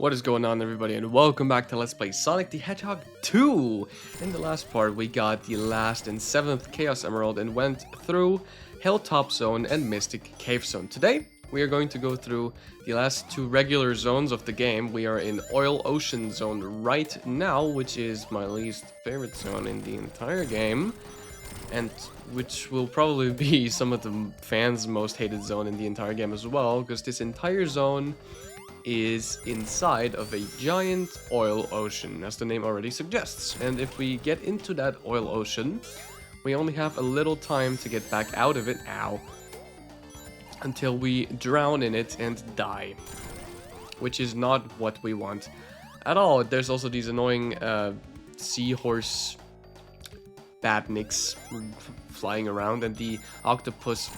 What is going on, everybody, and welcome back to Let's Play Sonic the Hedgehog 2! In the last part, we got the last and 7th Chaos Emerald and went through Hilltop Zone and Mystic Cave Zone. Today, we are going to go through the last two regular zones of the game. We are in Oil Ocean Zone right now, which is my least favorite zone in the entire game. And which will probably be some of the fans' most hated zone in the entire game as well, because this entire zone is inside of a giant oil ocean, as the name already suggests. And if we get into that oil ocean, we only have a little time to get back out of it, until we drown in it and die, which is not what we want at all. There's also these annoying seahorse badniks flying around, and the octopus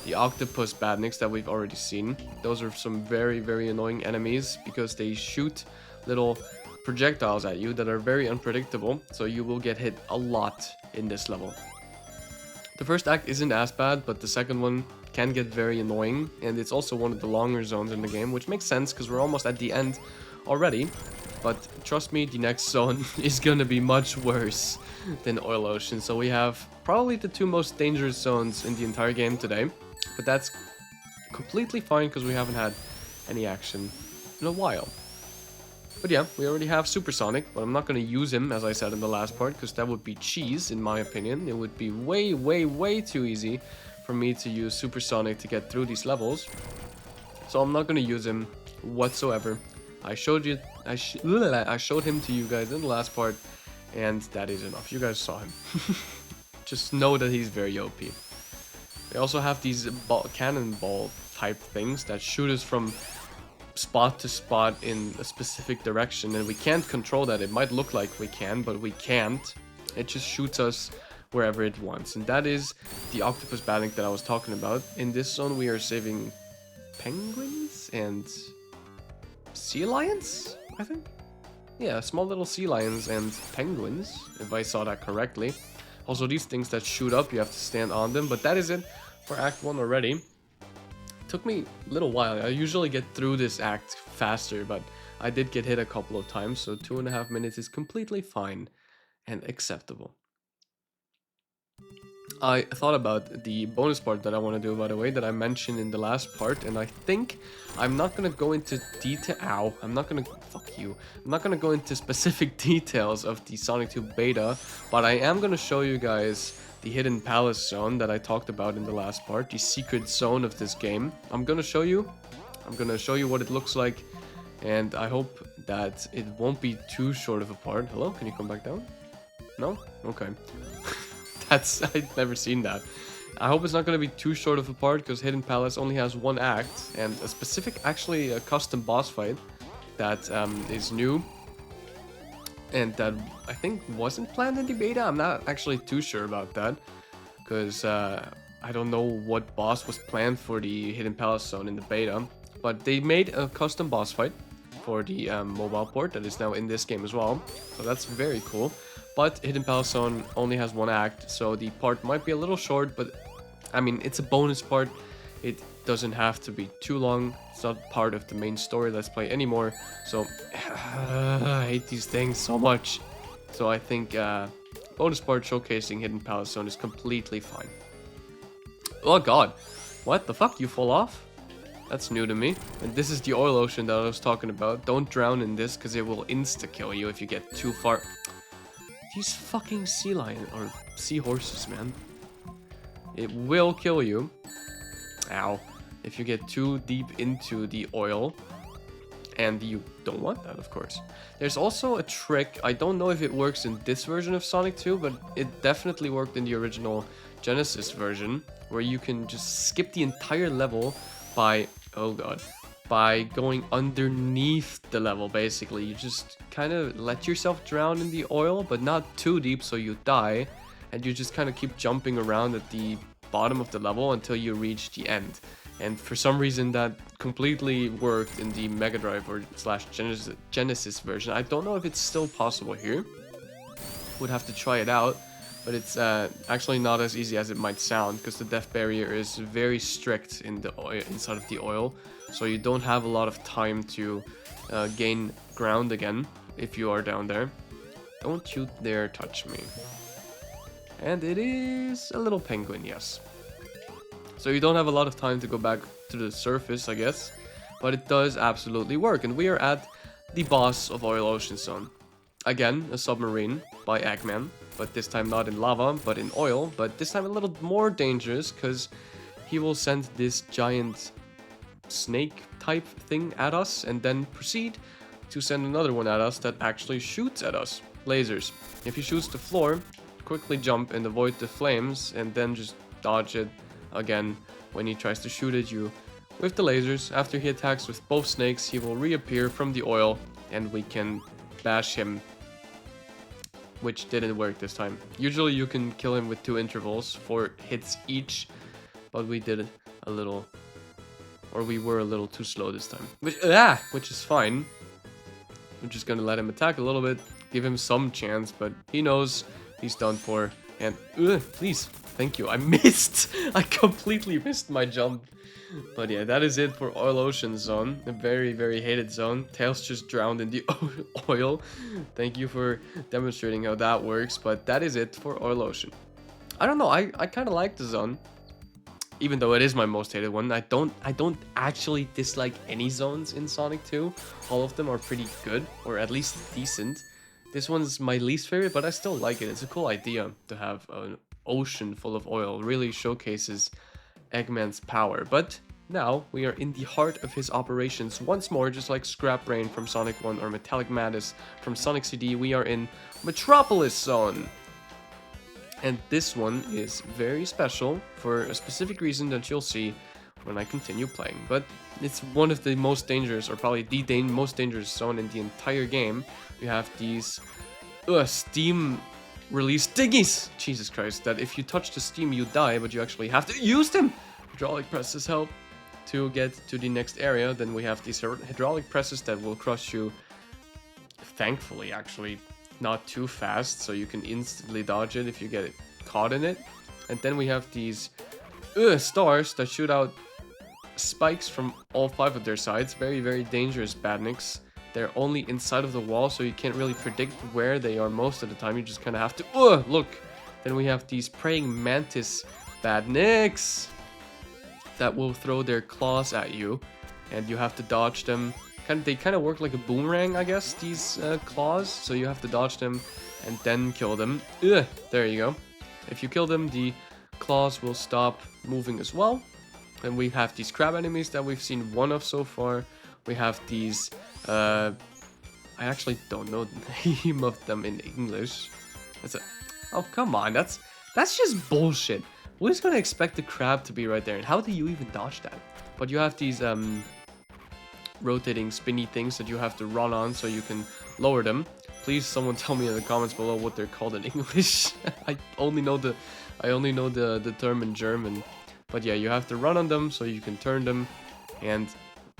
badniks that we've already seen. Those are some very, very annoying enemies because they shoot little projectiles at you that are very unpredictable, so you will get hit a lot in this level. The first act isn't as bad, but the second one can get very annoying, and it's also one of the longer zones in the game, which makes sense because we're almost at the end already. But trust me, the next zone is gonna be much worse than Oil Ocean, so we have probably the two most dangerous zones in the entire game today. But that's completely fine because we haven't had any action in a while. But yeah, we already have Supersonic, but I'm not going to use him, as I said in the last part, because that would be cheese, in my opinion. It would be way, way, way too easy for me to use Supersonic to get through these levels. So I'm not going to use him whatsoever. I showed him to you guys in the last part, and that is enough. You guys saw him. Just know that he's very OP. We also have these cannonball type things that shoot us from spot to spot in a specific direction, and we can't control that. It might look like we can, but we can't. It just shoots us wherever it wants, and that is the octopus badnik that I was talking about. In this zone, we are saving penguins and sea lions, I think? Yeah, small little sea lions and penguins, if I saw that correctly. Also, these things that shoot up, you have to stand on them, but that is it for Act 1 already. Took me a little while. I usually get through this act faster, but I did get hit a couple of times, so 2.5 minutes is completely fine and acceptable. I thought about the bonus part that I want to do, by the way, that I mentioned in the last part, and I think I'm not going to go into detail. I'm not going to go into specific details of the Sonic 2 beta, but I am going to show you guys the hidden palace zone that I talked about in the last part, the secret zone of this game. I'm going to show you what it looks like, and I hope that it won't be too short of a part. Hello, can you come back down? No? Okay. I've never seen that. I hope it's not going to be too short of a part, because Hidden Palace only has one act and a specific, actually a custom boss fight that is new, and that I think wasn't planned in the beta. I'm not actually too sure about that, because I don't know what boss was planned for the Hidden Palace zone in the beta, but they made a custom boss fight for the mobile port that is now in this game as well, so that's very cool. But Hidden Palace Zone only has one act, so the part might be a little short, but I mean, it's a bonus part. It doesn't have to be too long. It's not part of the main story Let's Play anymore, so I hate these things so much. So I think bonus part showcasing Hidden Palace Zone is completely fine. Oh god, what the fuck, you fall off? That's new to me. And this is the oil ocean that I was talking about. Don't drown in this, because it will insta-kill you if you get too far. These fucking sea lions, or seahorses, man. It will kill you. Ow. If you get too deep into the oil. And you don't want that, of course. There's also a trick. I don't know if it works in this version of Sonic 2, but it definitely worked in the original Genesis version, where you can just skip the entire level by, oh god, by going underneath the level. Basically, you just kind of let yourself drown in the oil, but not too deep so you die, and you just kind of keep jumping around at the bottom of the level until you reach the end. And for some reason that completely worked in the Mega Drive or / Genesis version. I don't know if it's still possible here. Would have to try it out, but it's actually not as easy as it might sound, because the depth barrier is very strict in the oil, inside of the oil. so you don't have a lot of time to gain ground again if you are down there. Don't you dare touch me. And it is a little penguin, yes. So you don't have a lot of time to go back to the surface, I guess. But it does absolutely work. And we are at the boss of Oil Ocean Zone. Again, a submarine by Eggman. But this time not in lava, but in oil. But this time a little more dangerous, because he will send this giant snake type thing at us. And then proceed to send another one at us that actually shoots at us. Lasers. If he shoots the floor, quickly jump and avoid the flames, and then just dodge it again when he tries to shoot at you with the lasers. After he attacks with both snakes, he will reappear from the oil and we can bash him, which didn't work this time. Usually you can kill him with 2 intervals, 4 hits each, but we did a little, or we were a little too slow this time, which is fine. I'm just gonna let him attack a little bit, give him some chance, but he knows he's done for. And please, thank you. I missed. I completely missed my jump. But yeah, that is it for Oil Ocean Zone. A very, very hated zone. Tails just drowned in the oil. Thank you for demonstrating how that works. But that is it for Oil Ocean. I don't know. I kind of like the zone, even though it is my most hated one. I don't actually dislike any zones in Sonic 2. All of them are pretty good, or at least decent. This one's my least favorite, but I still like it. It's a cool idea to have an ocean full of oil. Really showcases Eggman's power. But now we are in the heart of his operations once more, just like Scrap Brain from Sonic 1 or Metallic Madness from Sonic CD. We are in Metropolis Zone. And this one is very special for a specific reason that you'll see when I continue playing. But it's one of the most dangerous, or probably the most dangerous zone in the entire game. You have these steam release thingies, Jesus Christ, that if you touch the steam you die, but you actually have to use them. Hydraulic presses help to get to the next area. Then we have these hydraulic presses that will crush you, thankfully actually not too fast, so you can instantly dodge it if you get caught in it. And then we have these stars that shoot out spikes from all 5 of their sides. Very, very dangerous badniks. They're only inside of the wall, so you can't really predict where they are most of the time. You just kind of have to look. Then we have these praying mantis badniks that will throw their claws at you, and you have to dodge them. They kind of work like a boomerang, I guess, these claws. So you have to dodge them and then kill them. There you go. If you kill them, the claws will stop moving as well. Then we have these crab enemies that we've seen one of so far. We have these, I actually don't know the name of them in English. Oh, come on, that's just bullshit. Who's gonna expect the crab to be right there? And how do you even dodge that? But you have these, rotating spinny things that you have to run on so you can lower them. Please someone tell me in the comments below what they're called in English. I only know the term in German. But yeah, you have to run on them so you can turn them and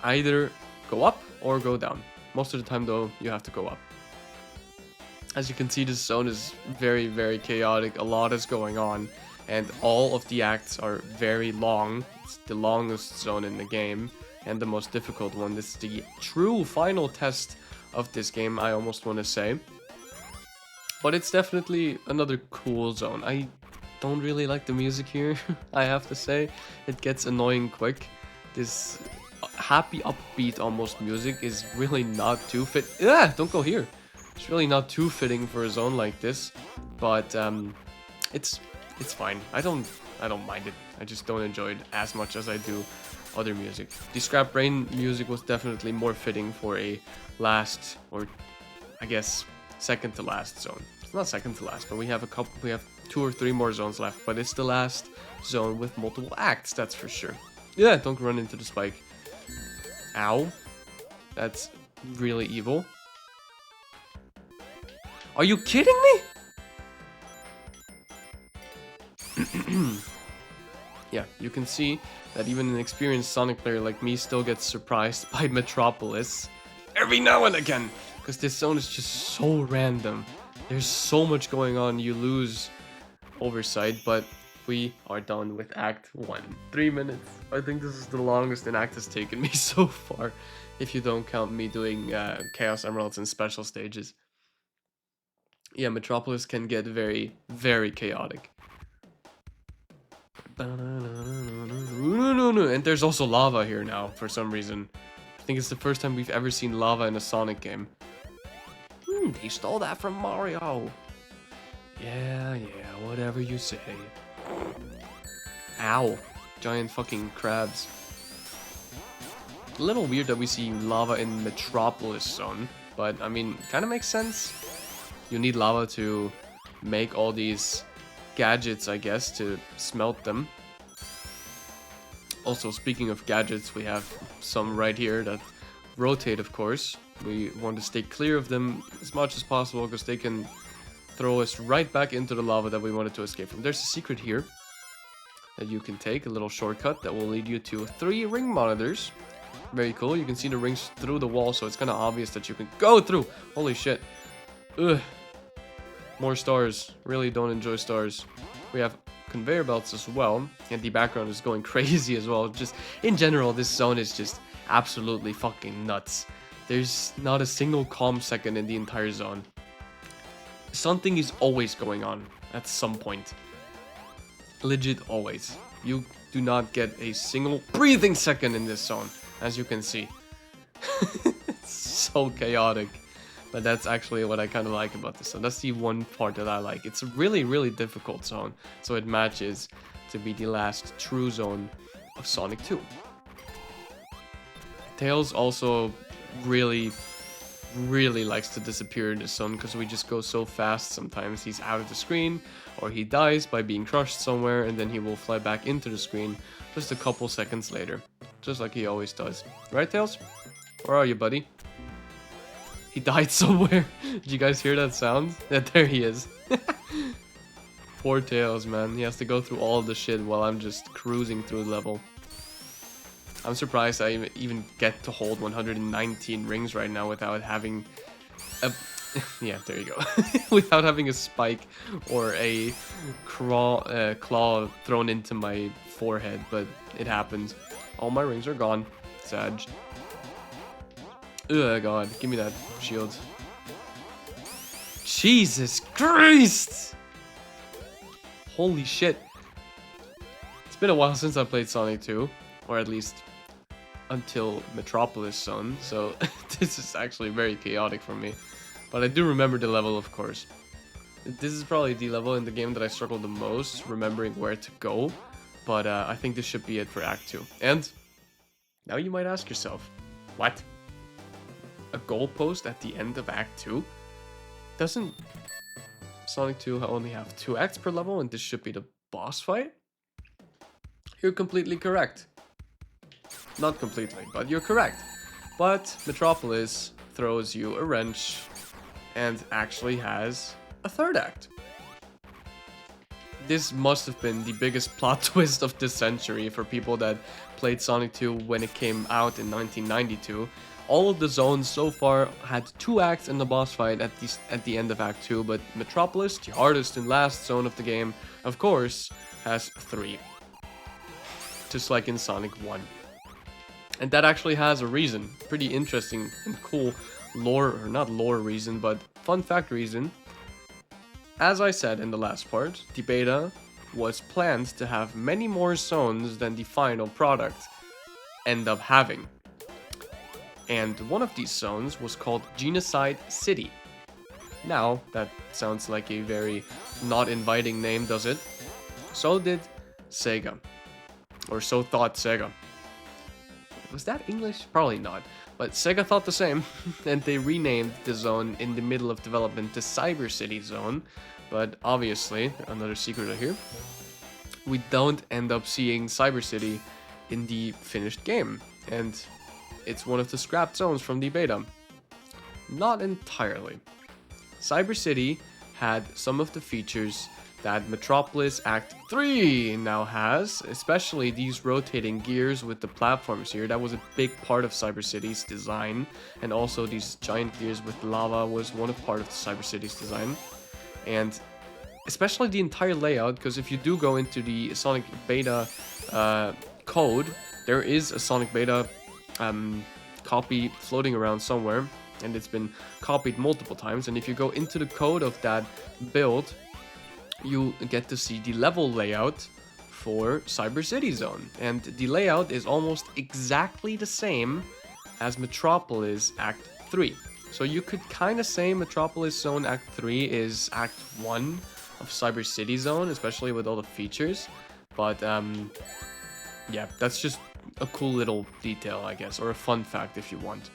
either go up or go down. Most of the time though, you have to go up. As you can see, this zone is very, very chaotic. A lot is going on, and all of the acts are very long. It's the longest zone in the game and the most difficult one. This is the true final test of this game, I almost want to say. But it's definitely another cool zone. I don't really like the music here, I have to say. It gets annoying quick. This happy, upbeat almost music is really not too fit. Don't go here. It's really not too fitting for a zone like this. But it's fine. I don't mind it. I just don't enjoy it as much as I do other music. The Scrap Brain music was definitely more fitting for a last, or I guess second to last zone. It's not second to last, but we have 2 or 3 more zones left, but it's the last zone with multiple acts, that's for sure. Yeah, don't run into the spike. Ow. That's really evil. Are you kidding me? Yeah, you can see that even an experienced Sonic player like me still gets surprised by Metropolis every now and again, because this zone is just so random. There's so much going on, you lose oversight, but we are done with Act 1. 3 minutes. I think this is the longest an act has taken me so far, if you don't count me doing Chaos Emeralds and special stages. Yeah, Metropolis can get very, very chaotic. And there's also lava here now, for some reason. I think it's the first time we've ever seen lava in a Sonic game. They stole that from Mario. Yeah, whatever you say. Ow. Giant fucking crabs. A little weird that we see lava in Metropolis zone, but I mean, kind of makes sense. You need lava to make all these gadgets, I guess, to smelt them. Also, speaking of gadgets, we have some right here that rotate, of course. We want to stay clear of them as much as possible because they can throw us right back into the lava that we wanted to escape from. There's a secret here that you can take, a little shortcut that will lead you to 3 ring monitors. Very cool. You can see the rings through the wall, so it's kind of obvious that you can go through. Holy shit. Ugh. More stars. Really don't enjoy stars. We have conveyor belts as well, and the background is going crazy as well. Just in general, this zone is just absolutely fucking nuts. There's not a single calm second in the entire zone. Something is always going on at some point. Legit always. You do not get a single breathing second in this zone, as you can see. It's so chaotic. But that's actually what I kind of like about this zone. That's the one part that I like. It's a really, really difficult zone. So it matches to be the last true zone of Sonic 2. Tails also really, really likes to disappear in this zone because we just go so fast. Sometimes he's out of the screen or he dies by being crushed somewhere and then he will fly back into the screen just a couple seconds later. Just like he always does. Right, Tails? Where are you, buddy? He died somewhere. Did you guys hear that sound? Yeah, there he is. Poor Tails, man. He has to go through all of the shit while I'm just cruising through the level. I'm surprised I even get to hold 119 rings right now without having a... yeah, there you go. Without having a spike or a claw thrown into my forehead, but it happened. All my rings are gone. Sad. Oh god, give me that shield. Jesus Christ! Holy shit. It's been a while since I played Sonic 2, or at least until Metropolis Zone, so this is actually very chaotic for me. But I do remember the level, of course. This is probably the level in the game that I struggle the most, remembering where to go. But I think this should be it for Act 2. And now you might ask yourself, what? A goalpost at the end of Act 2? Doesn't Sonic 2 only have 2 acts per level and this should be the boss fight? You're completely correct. Not completely, but you're correct. But Metropolis throws you a wrench and actually has a 3rd act. This must have been the biggest plot twist of this century for people that played Sonic 2 when it came out in 1992. All of the zones so far had 2 acts in the boss fight at the end of Act 2, but Metropolis, the hardest and last zone of the game, of course, has 3. Just like in Sonic 1. And that actually has a reason. Pretty interesting and cool lore, or not lore reason, but fun fact reason. As I said in the last part, the beta was planned to have many more zones than the final product end up having. And one of these zones was called Genocide City. Now, that sounds like a very not inviting name, does it? So did Sega. Or so thought Sega. Was that English? Probably not. But Sega thought the same, and they renamed the zone in the middle of development to Cyber City Zone. But obviously, another secret here, we don't end up seeing Cyber City in the finished game. And it's one of the scrapped zones from the beta. Not entirely. Cyber City had some of the features that Metropolis Act 3 now has, especially these rotating gears with the platforms here. That was a big part of Cyber City's design, and also these giant gears with lava was one of part of the Cyber City's design. And especially the entire layout, because if you do go into the Sonic Beta code, there is a Sonic Beta copy floating around somewhere, and it's been copied multiple times. And if you go into the code of that build, you get to see the level layout for Cyber City Zone, and the layout is almost exactly the same as Metropolis Act 3. So you could kind of say Metropolis Zone Act 3 is Act 1 of Cyber City Zone, especially with all the features. But yeah, that's just a cool little detail, I guess, or a fun fact if you want.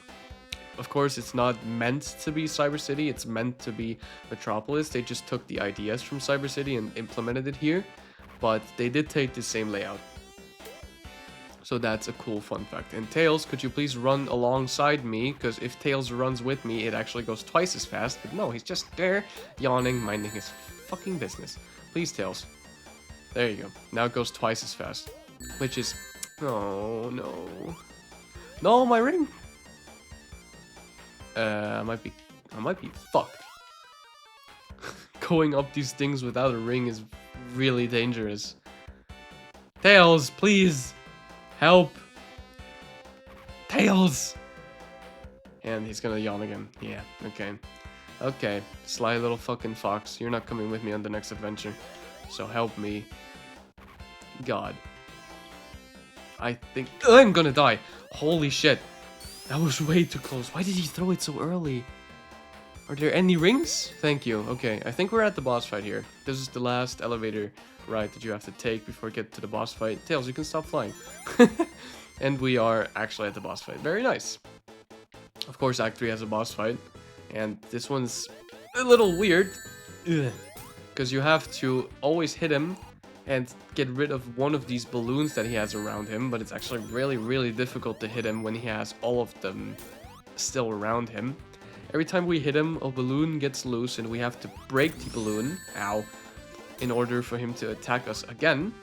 Of course, it's not meant to be Cyber City, it's meant to be Metropolis. They just took the ideas from Cyber City and implemented it here, but they did take the same layout. So that's a cool fun fact. And Tails, could you please run alongside me? Because if Tails runs with me, it actually goes twice as fast. But no, he's just there, yawning, minding his fucking business. Please, Tails. There you go. Now it goes twice as fast. Which is... Oh, no. No, my ring! I might be fucked. Going up these things without a ring is really dangerous. Tails, please! Help! Tails! And he's gonna yawn again. Yeah, okay. Okay, sly little fucking fox. You're not coming with me on the next adventure. So help me. God. I think I'm gonna die. Holy shit. That was way too close. Why did he throw it so early? Are there any rings? Thank you. Okay, I think we're at the boss fight here. This is the last elevator ride that you have to take before you get to the boss fight. Tails, you can stop flying. And we are actually at the boss fight. Very nice. Of course, Act 3 has a boss fight. And this one's a little weird. Because you have to always hit him and get rid of one of these balloons that he has around him. But it's actually really, really difficult to hit him when he has all of them still around him. Every time we hit him, a balloon gets loose and we have to break the balloon, ow, in order for him to attack us again.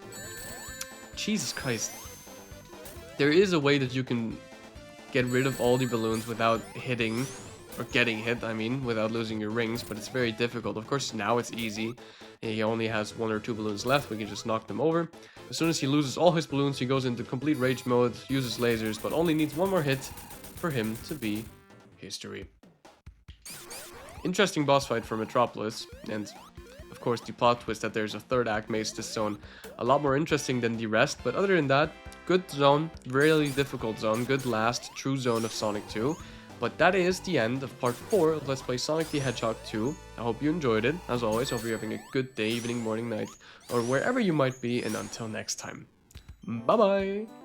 Jesus Christ. There is a way that you can get rid of all the balloons without hitting, or getting hit, I mean, without losing your rings, but it's very difficult. Of course, now it's easy. He only has 1 or 2 balloons left, we can just knock them over. As soon as he loses all his balloons, he goes into complete rage mode, uses lasers, but only needs 1 more hit for him to be history. Interesting boss fight for Metropolis, and of course the plot twist that there's a third act makes this zone a lot more interesting than the rest, but other than that, good zone, really difficult zone, good last true zone of Sonic 2. But that is the end of part 4 of Let's Play Sonic the Hedgehog 2. I hope you enjoyed it. As always, hope you're having a good day, evening, morning, night, or wherever you might be, and until next time. Bye bye!